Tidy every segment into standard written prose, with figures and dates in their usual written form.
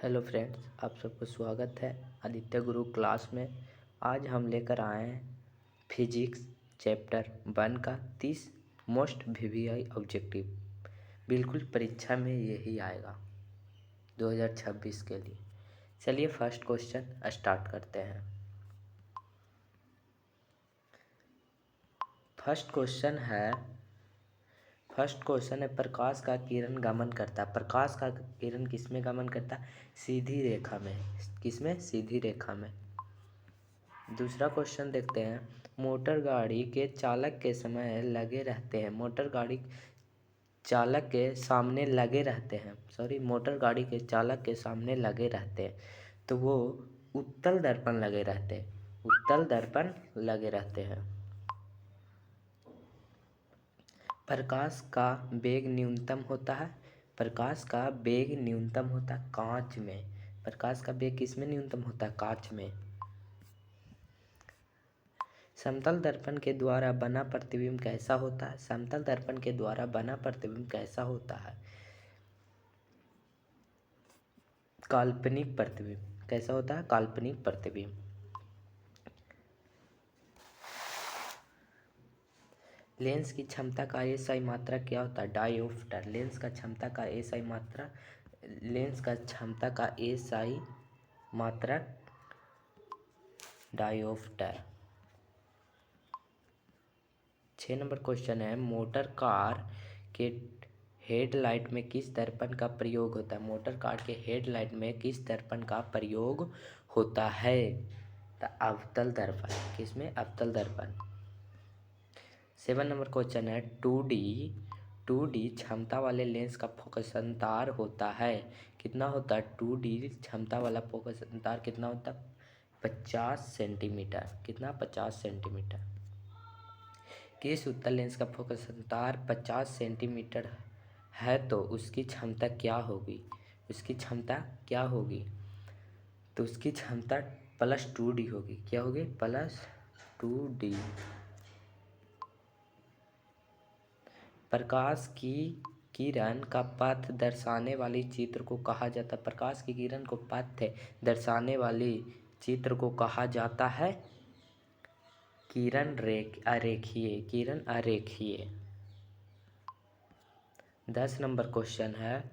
Hello friends, आप सबको स्वागत है आदित्य गुरु क्लास में। आज हम लेकर आए हैं फिजिक्स चैप्टर 1 का 30 मोस्ट वीवीआई ऑब्जेक्टिव। बिल्कुल परीक्षा में यही आएगा 2026 के लिए। चलिए फर्स्ट क्वेश्चन स्टार्ट करते हैं। फर्स्ट क्वेश्चन है प्रकाश का किरण गमन करता है। प्रकाश का किरण किसमें गमन करता है? सीधी रेखा में। किसमें? सीधी रेखा में। दूसरा क्वेश्चन देखते हैं। मोटर गाड़ी के चालक के समय लगे रहते हैं। मोटर गाड़ी चालक के सामने लगे रहते हैं। मोटर गाड़ी के चालक के सामने लगे रहते हैं तो वो उत्तल दर्पण लगे रहते हैं। उत्तल दर्पण लगे रहते हैं। प्रकाश का वेग न्यूनतम होता है। प्रकाश का वेग न्यूनतम होता है कांच में। प्रकाश का वेग किसमें न्यूनतम होता है? कांच में। समतल दर्पण के द्वारा बना प्रतिबिंब कैसा होता है? समतल दर्पण के द्वारा बना प्रतिबिंब कैसा होता है? काल्पनिक प्रतिबिंब। कैसा होता है? काल्पनिक प्रतिबिंब। लेंस की क्षमता का एसआई मात्रक क्या होता है? डायोप्टर। लेंस का क्षमता का एसआई मात्रक डायोप्टर। 6 नंबर क्वेश्चन है। मोटर कार के हेडलाइट में किस दर्पण का प्रयोग होता है? मोटर कार के हेडलाइट में किस दर्पण का प्रयोग होता है? अवतल दर्पण। किसमें? अवतल दर्पण। 7 नंबर क्वेश्चन है। 2D क्षमता वाले लेंस का फोकस अंतर होता है। कितना होता है? 2D क्षमता वाला फोकस अंतर कितना होता है? 50 सेंटीमीटर। कितना? 50 सेंटीमीटर। किस उत्तल लेंस का फोकस अंतर 50 सेंटीमीटर है तो उसकी क्षमता क्या होगी? उसकी क्षमता क्या होगी? तो उसकी क्षमता +2D होगी। क्या होगी? +2D। प्रकाश की किरण का पथ दर्शाने वाली चित्र को कहा जाता है। प्रकाश की किरण को पथ दर्शाने वाली चित्र को कहा जाता है किरण अरेखीय। 10 नंबर क्वेश्चन है।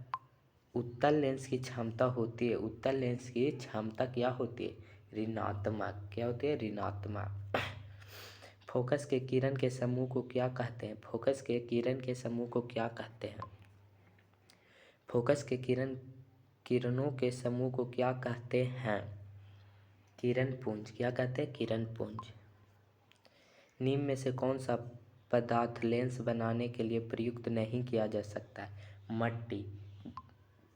उत्तल लेंस की क्षमता होती है। उत्तल लेंस की क्षमता क्या होती है? ऋणात्मक। क्या होती है? ऋणात्मक। फोकस के किरण के समूह को क्या कहते हैं? फोकस के किरण के समूह को क्या कहते हैं? फोकस के किरणों के समूह को क्या कहते हैं? किरण पुंज। क्या कहते हैं? किरण पुंज। निम्न में से कौन सा पदार्थ लेंस बनाने के लिए प्रयुक्त नहीं किया जा सकता है? मट्टी।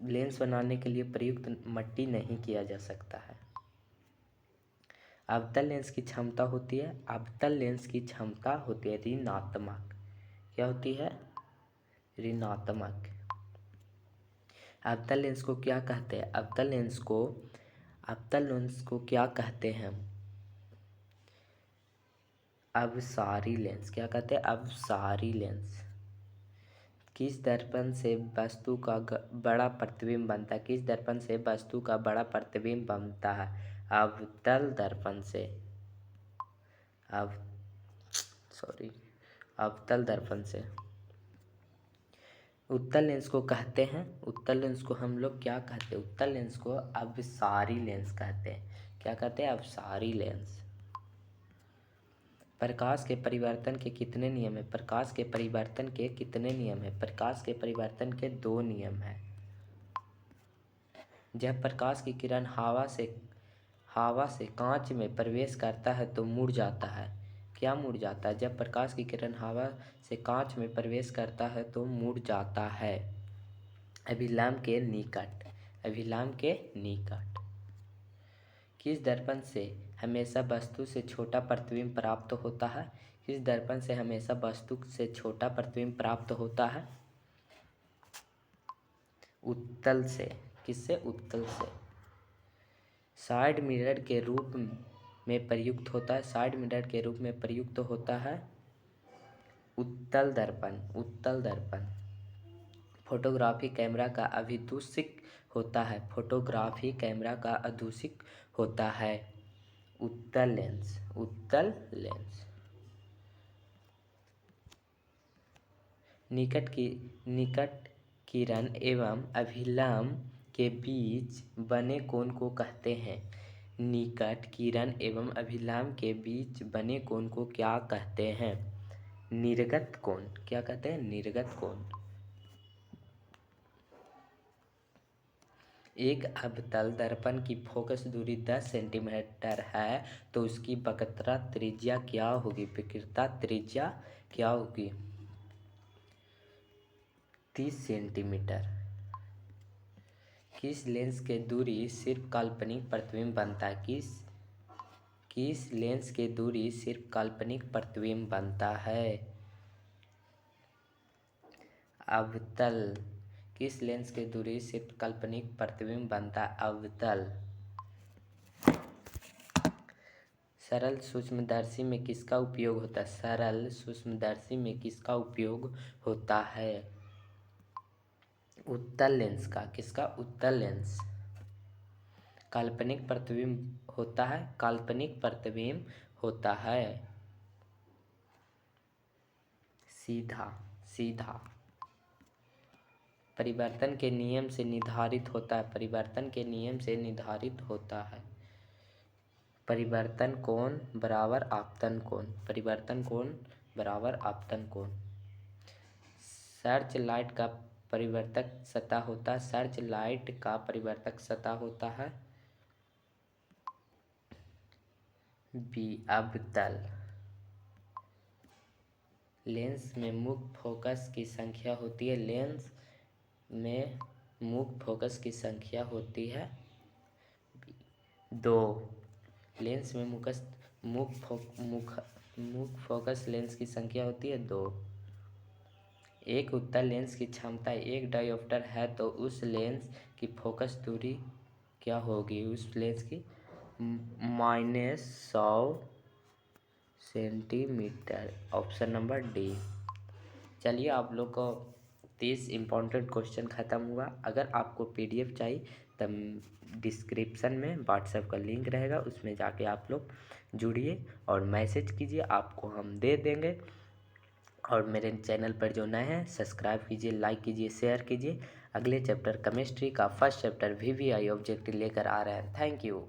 लेंस बनाने के लिए प्रयुक्त मट्टी नहीं किया जा सकता है। अवतल लेंस की क्षमता होती है। अवतल लेंस की क्षमता होती है ऋणात्मक। क्या होती है? ऋणात्मक। अवतल लेंस को क्या कहते हैं? अवतल लेंस को क्या कहते हैं? अवसारी लेंस। क्या कहते हैं? अवसारी लेंस। किस दर्पण से वस्तु का बड़ा प्रतिबिंब बनता है? किस दर्पण से वस्तु का बड़ा प्रतिबिंब बनता है? अवतल दर्पण से। अवतल दर्पण से। उत्तल लेंस को कहते हैं। उत्तल लेंस को हम लोग क्या कहते हैं? उत्तल लेंस को अवसारी लेंस कहते हैं। क्या कहते हैं? अवसारी लेंस। प्रकाश के परिवर्तन के कितने नियम है? प्रकाश के परिवर्तन के कितने नियम है? प्रकाश के परिवर्तन के 2 नियम है। जब प्रकाश की किरण हवा से कांच में प्रवेश करता है तो मुड़ जाता है। क्या मुड़ जाता है? जब प्रकाश की किरण हवा से कांच में प्रवेश करता है तो मुड़ जाता है अभिलंब के निकट। अभिलंब के निकट। किस दर्पण से हमेशा वस्तु से छोटा प्रतिबिंब प्राप्त होता है? किस दर्पण से हमेशा वस्तु से छोटा प्रतिबिंब प्राप्त होता है? उत्तल से। किससे? उत्तल से। साइड मिरर के रूप में प्रयुक्त होता है। साइड मिरर के रूप में प्रयुक्त होता है उत्तल दर्पण। उत्तल दर्पण। फोटोग्राफी कैमरा का अभिदूषिक होता है? फोटोग्राफी कैमरा का अधूषित होता है। उत्तल लेंस। उत्तल लेंस। निकट किरण एवं अभिलंब के बीच बने कोण को कहते हैं? निकट किरण एवं अभिलंब के बीच बने कोण को क्या कहते हैं? निर्गत कोण। क्या कहते हैं? निर्गत कोण। एक अवतल दर्पण की फोकस दूरी 10 सेंटीमीटर है तो उसकी वक्रता त्रिज्या क्या होगी? वक्रता त्रिज्या क्या होगी? 30 सेंटीमीटर। किस लेंस के दूरी सिर्फ काल्पनिक प्रतिबिंब बनता है? किस लेंस के दूरी सिर्फ काल्पनिक प्रतिबिंब बनता है? अवतल। किस लेंस के दूरी सिर्फ काल्पनिक प्रतिबिंब बनता है? अवतल। सरल सूक्ष्मदर्शी में किसका उपयोग होता है? सरल सूक्ष्मदर्शी में किसका उपयोग होता है? उत्तल लेंस का। किसका? उत्तल लेंस। काल्पनिक प्रतिबिंब होता है। काल्पनिक प्रतिबिंब होता है। सीधा। सीधा। परिवर्तन के नियम से निर्धारित होता है। परिवर्तन के नियम से निर्धारित होता है। परिवर्तन कोण बराबर आपतन कोण। परिवर्तन कोण बराबर आपतन कोण। सर्च लाइट का परिवर्तक सतह होता है। सर्च लाइट का परिवर्तक सतह होता है। बी अवतल। लेंस में मुख्य फोकस की संख्या होती है। लेंस में मुख्य फोकस की संख्या होती है 2। लेंस में मुख्य फोकस लेंस की संख्या होती है 2। एक उत्तल लेंस की क्षमता 1 डायोप्टर है तो उस लेंस की फोकस दूरी क्या होगी? उस लेंस की -100 सेंटीमीटर। Option number D. चलिए आप लोग को 30 इम्पोर्टेंट क्वेश्चन ख़त्म हुआ। अगर आपको PDF चाहिए तब डिस्क्रिप्शन में व्हाट्सएप का लिंक रहेगा, उसमें जाके आप लोग जुड़िए और मैसेज कीजिए, आपको हम दे देंगे। और मेरे चैनल पर जो नए हैं सब्सक्राइब कीजिए, लाइक कीजिए, शेयर कीजिए। अगले चैप्टर केमिस्ट्री का फर्स्ट चैप्टर VVI ऑब्जेक्ट लेकर आ रहे हैं। Thank you.